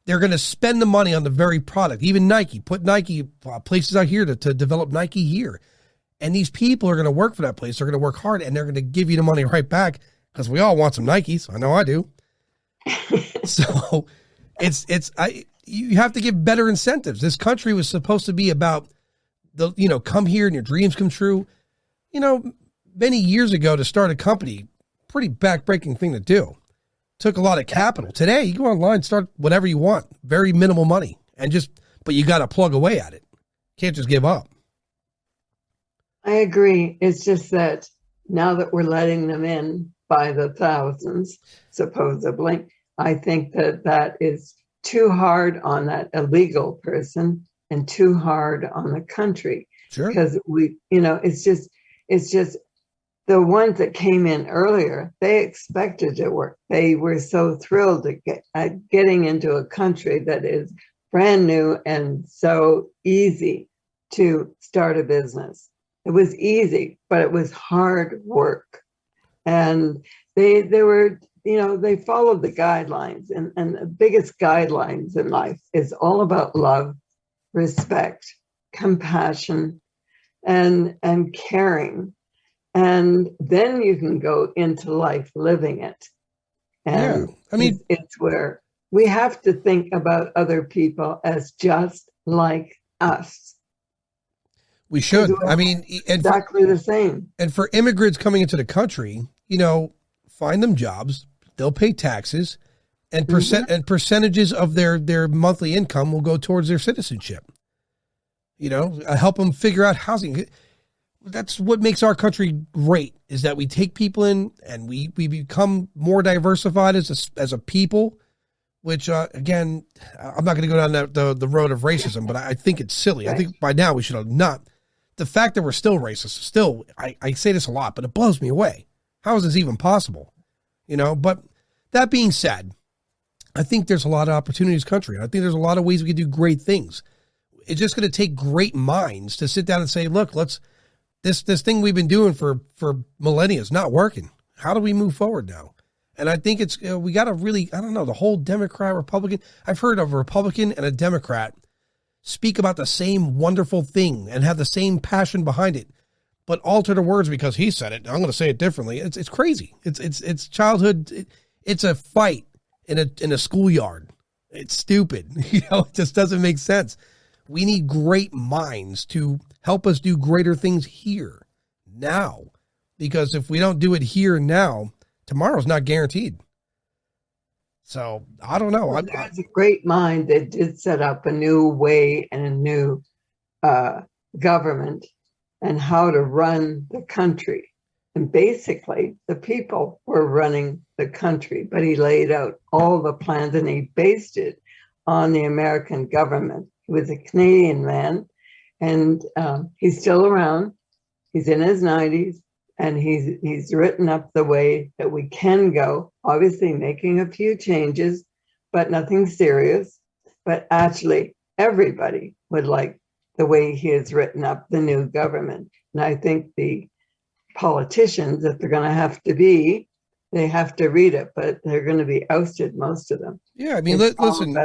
They're going to spend the money on the very product. Even Nike, put Nike places out here to develop Nike here. And these people are going to work for that place. They're going to work hard, and they're going to give you the money right back, because we all want some Nikes. I know I do. So you have to give better incentives. This country was supposed to be about come here and your dreams come true. Many years ago, to start a company, pretty backbreaking thing to do. Took a lot of capital. Today, you go online, start whatever you want, very minimal money, but you got to plug away at it. Can't just give up. I agree. It's just that now that we're letting them in by the thousands, supposedly, I think that is too hard on that illegal person and too hard on the country. Sure. Because it's just the ones that came in earlier, they expected to work. They were so thrilled at getting into a country that is brand new and so easy to start a business. It was easy, but it was hard work. And they were, they followed the guidelines. And the biggest guidelines in life is all about love, respect, compassion, and caring. And then you can go into life living it. And it's where we have to think about other people as just like us. We should. Exactly the same. And for immigrants coming into the country, find them jobs. They'll pay taxes, and percentages of their monthly income will go towards their citizenship. Help them figure out housing. That's what makes our country great, is that we take people in and we become more diversified as a people, which, again, I'm not going to go down the road of racism, but I think it's silly. Right. I think by now we should have not. The fact that we're still racist, I say this a lot, but it blows me away. How is this even possible? But that being said, I think there's a lot of opportunities in this country. I think there's a lot of ways we can do great things. It's just going to take great minds to sit down and say, look, this thing we've been doing for millennia is not working. How do we move forward now? And I think we got to really, I don't know, the whole Democrat, Republican. I've heard of a Republican and a Democrat speak about the same wonderful thing and have the same passion behind it, but alter the words because he said it. I'm going to say it differently. It's crazy. It's childhood. It's a fight in a schoolyard. It's stupid. It just doesn't make sense. We need great minds to help us do greater things here now, because if we don't do it here now, tomorrow's not guaranteed. So I don't know. Well, there's a great mind that did set up a new way and a new government and how to run the country. And basically, the people were running the country, but he laid out all the plans and he based it on the American government. He was a Canadian man, and he's still around. He's in his 90s. And he's written up the way that we can go, obviously making a few changes, but nothing serious. But actually, everybody would like the way he has written up the new government. And I think the politicians, if they're going to have to be, they have to read it, but they're going to be ousted, most of them. Yeah, I mean, listen.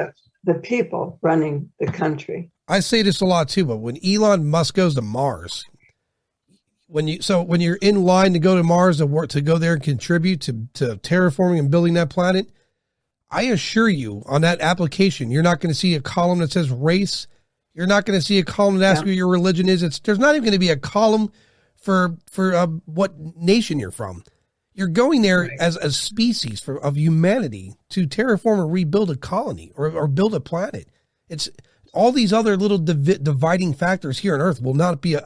The people running the country. I say this a lot too, but when Elon Musk goes to Mars, when you're in line to go to Mars to go there and contribute to terraforming and building that planet, I assure you on that application, you're not going to see a column that says race. You're not going to see a column that asks you what your religion is. There's not even going to be a column for what nation you're from. You're going there as a species of humanity to terraform or rebuild a colony or build a planet. It's all these other little dividing factors here on Earth will not be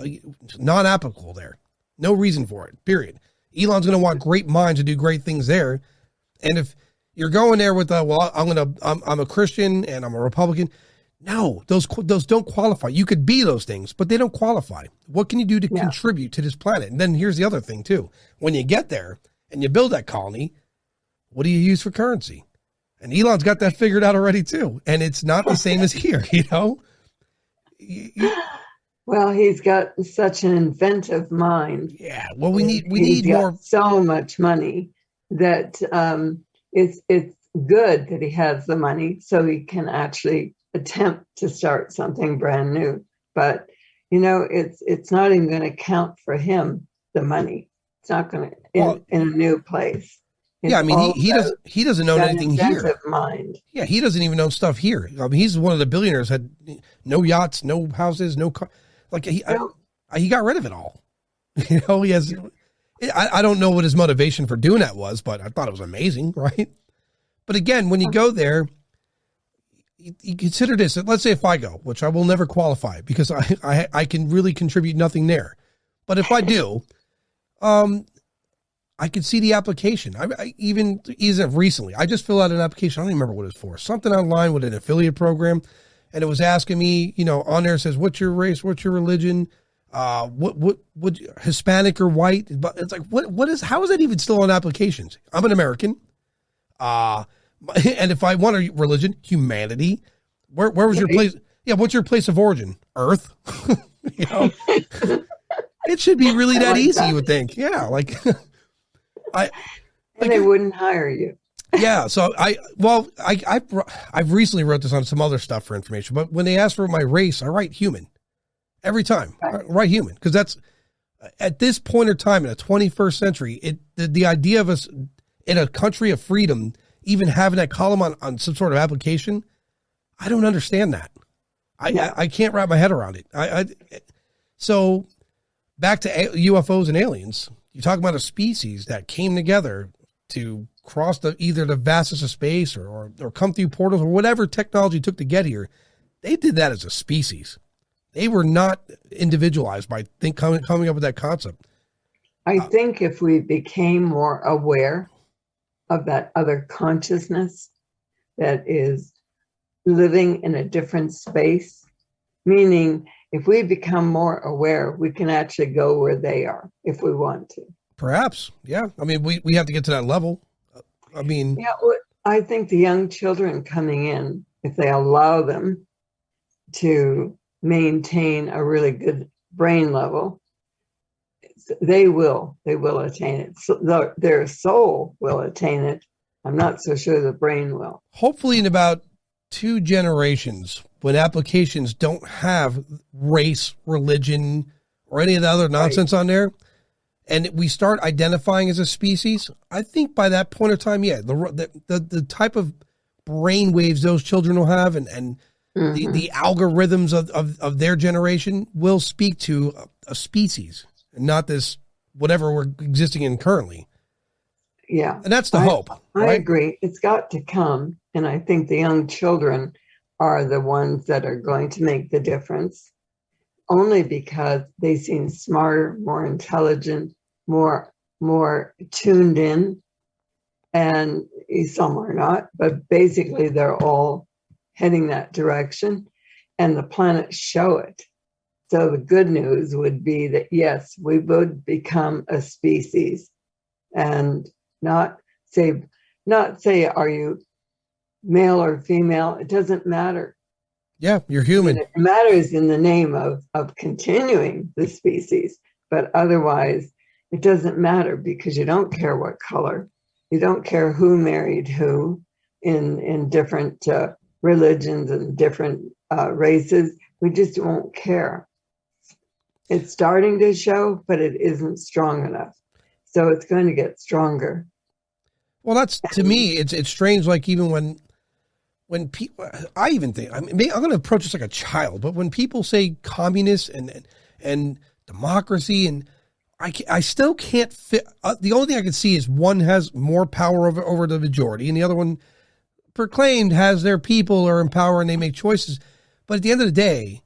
non-applicable there. No reason for it, period. Elon's going to want great minds to do great things there. And if you're going there with, I'm a Christian and I'm a Republican. No, those don't qualify. You could be those things, but they don't qualify. What can you do to contribute to this planet? And then here's the other thing too. When you get there and you build that colony, what do you use for currency? And Elon's got that figured out already too. And it's not the same as here, you know? Well, he's got such an inventive mind. Yeah. Well, we need more. So much money that it's good that he has the money so he can actually attempt to start something brand new. But you know, it's not even going to count for him, the money. It's not going to in a new place. It's I mean, he doesn't own anything here. Mind. Yeah, he doesn't even own stuff here. I mean, he's one of the billionaires, had no yachts, no houses, no car. Like he got rid of it all. You know, he has. I don't know what his motivation for doing that was, but I thought it was amazing, right? But again, when you go there, you consider this. Let's say if I go, which I will never qualify because I can really contribute nothing there. But if I do, I could see the application. I even recently, I just filled out an application. I don't even remember what it was for. Something online with an affiliate program. And it was asking me, you know, on there, it says, what's your race? What's your religion? What Hispanic or white? But it's like, how is that even still on applications? I'm an American. And if I want a religion, humanity, where was your place? Yeah. What's your place of origin? Earth. You know, it should be really that easy. You would think. Yeah. And they wouldn't hire you. Yeah. So I've recently wrote this on some other stuff for information, but when they ask for my race, I write human every time. Right. I write human. Cause that's at this point in time in the 21st century, the idea of us in a country of freedom, even having that column on some sort of application, I don't understand that. I can't wrap my head around it. So back to UFOs and aliens, you talk about a species that came together to cross either the vastness of space or come through portals or whatever technology took to get here. They did that as a species. They were not individualized by coming up with that concept. I think if we became more aware of that other consciousness that is living in a different space, meaning if we become more aware, we can actually go where they are if we want to. Perhaps. Yeah. I mean, we have to get to that level. I mean, yeah, well, I think the young children coming in, if they allow them to maintain a really good brain level, they will attain it. So their soul will attain it. I'm not so sure the brain will. Hopefully in about 2 generations, when applications don't have race, religion, or any of the other nonsense on there, and we start identifying as a species, I think by that point of time, yeah, the type of brain waves those children will have and the algorithms of their generation will speak to a species and not this whatever we're existing in currently. Yeah. And that's the hope. I agree. It's got to come. And I think the young children are the ones that are going to make the difference, only because they seem smarter, more intelligent, more tuned in, and some are not, but basically they're all heading that direction, and the planets show it. So the good news would be that yes, we would become a species, and not say are you male or female? It doesn't matter. Yeah, you're human. It matters in the name of continuing the species, but otherwise it doesn't matter because you don't care what color, you don't care who married who in different religions and different races. We just won't care. It's starting to show, but it isn't strong enough. So it's going to get stronger. Well, that's, to me, it's strange. Like even when people, I even think, I mean, I'm going to approach this like a child, but when people say communist and democracy, and I still can't fit. The only thing I can see is one has more power over the majority, and the other one proclaimed has their people are in power and they make choices. But at the end of the day,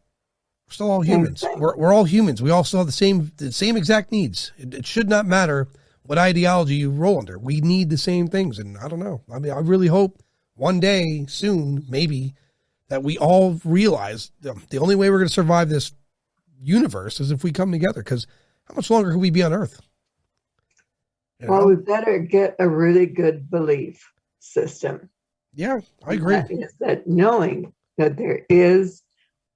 we're still all humans. We're all humans. We all still have the same exact needs. It should not matter what ideology you roll under. We need the same things. And I don't know. I mean, I really hope one day soon, maybe, that we all realize the only way we're going to survive this universe is if we come together. Because how much longer can we be on Earth? You know? Well, we better get a really good belief system. Yeah, I agree. That is that knowing that there is,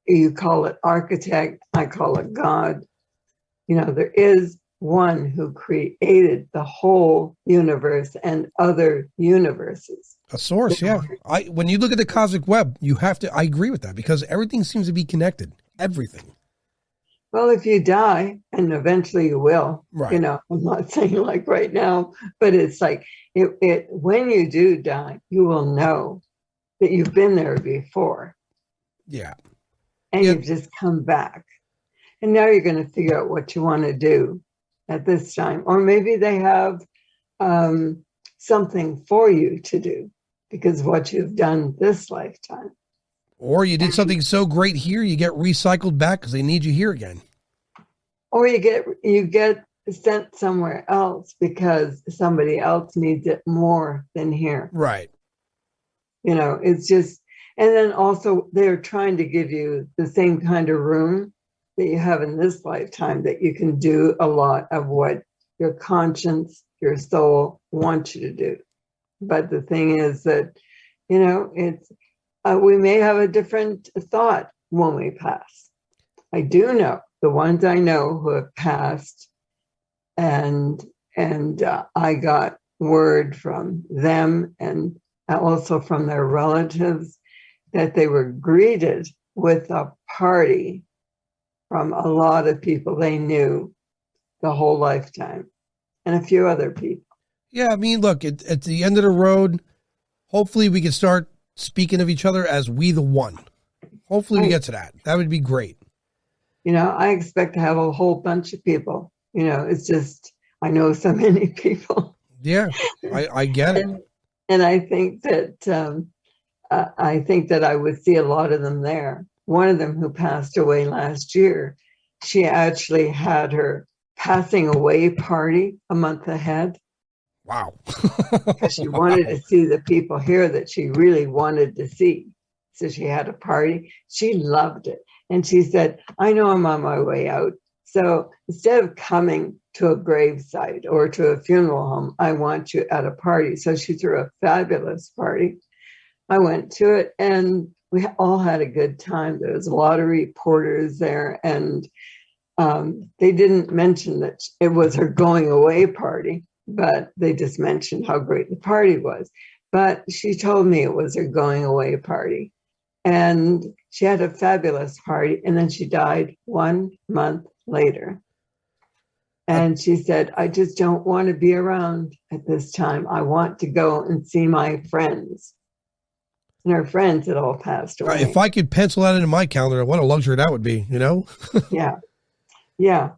you call it architect, I call it God. You know, there is one who created the whole universe and other universes. A source, yeah. When you look at the cosmic web, I agree with that because everything seems to be connected. Everything. Well, if you die, and eventually you will, right. You know, I'm not saying like right now, but it's like when you do die, you will know that you've been there before. Yeah. And you've just come back. And now you're going to figure out what you want to do at this time. Or maybe they have something for you to do because of what you've done this lifetime. Or you did something so great here, you get recycled back because they need you here again. Or you get sent somewhere else because somebody else needs it more than here. Right. You know, it's just, and then also they're trying to give you the same kind of room that you have in this lifetime that you can do a lot of what your conscience, your soul wants you to do. But the thing is that, you know, it's, we may have a different thought when we pass. I do know the ones I know who have passed, and I got word from them and also from their relatives that they were greeted with a party from a lot of people they knew the whole lifetime and a few other people. Yeah, I mean, look, at the end of the road, hopefully we can start speaking of each other as we the one. Hopefully we get to that. That would be great. You know, I expect to have a whole bunch of people. You know, it's just, I know so many people. Yeah, I get it. And I think that I would see a lot of them there. One of them who passed away last year, she actually had her passing away party a month ahead. Wow. Because she wanted to see the people here that she really wanted to see. So she had a party. She loved it. And she said, I know I'm on my way out. So instead of coming to a gravesite or to a funeral home, I want you at a party. So she threw a fabulous party. I went to it and we all had a good time. There was a lot of reporters there, and they didn't mention that it was her going away party, but they just mentioned how great the party was. But she told me it was her going away party. And she had a fabulous party, and then she died 1 month later. And she said, I just don't want to be around at this time. I want to go and see my friends. And her friends had all passed away. If I could pencil that into my calendar, what a luxury that would be, you know? Yeah. Yeah.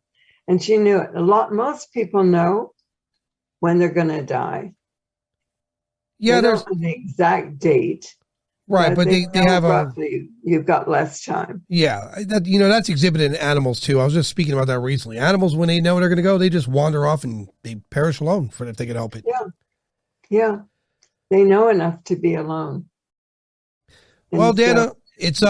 And she knew it. Most people know when they're going to die. Yeah, there's an exact date. Right, but they have roughly, you've got less time. Yeah, that's exhibited in animals too. I was just speaking about that recently. Animals, when they know they're going to go, they just wander off and they perish alone if they can help it. Yeah, yeah, they know enough to be alone. And well, Dana, it's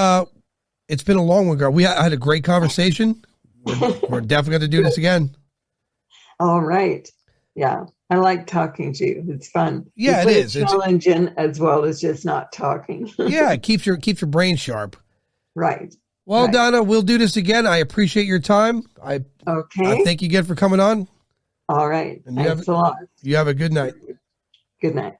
been a long one, girl. I had a great conversation. We're definitely going to do this again. All right. Yeah. I like talking to you. It's fun. Yeah, it is. It's challenging as well as just not talking. Yeah, it keeps your brain sharp. Right. Well, right. Donna, we'll do this again. I appreciate your time. I thank you again for coming on. All right. Thanks a lot. You have a good night. Good night.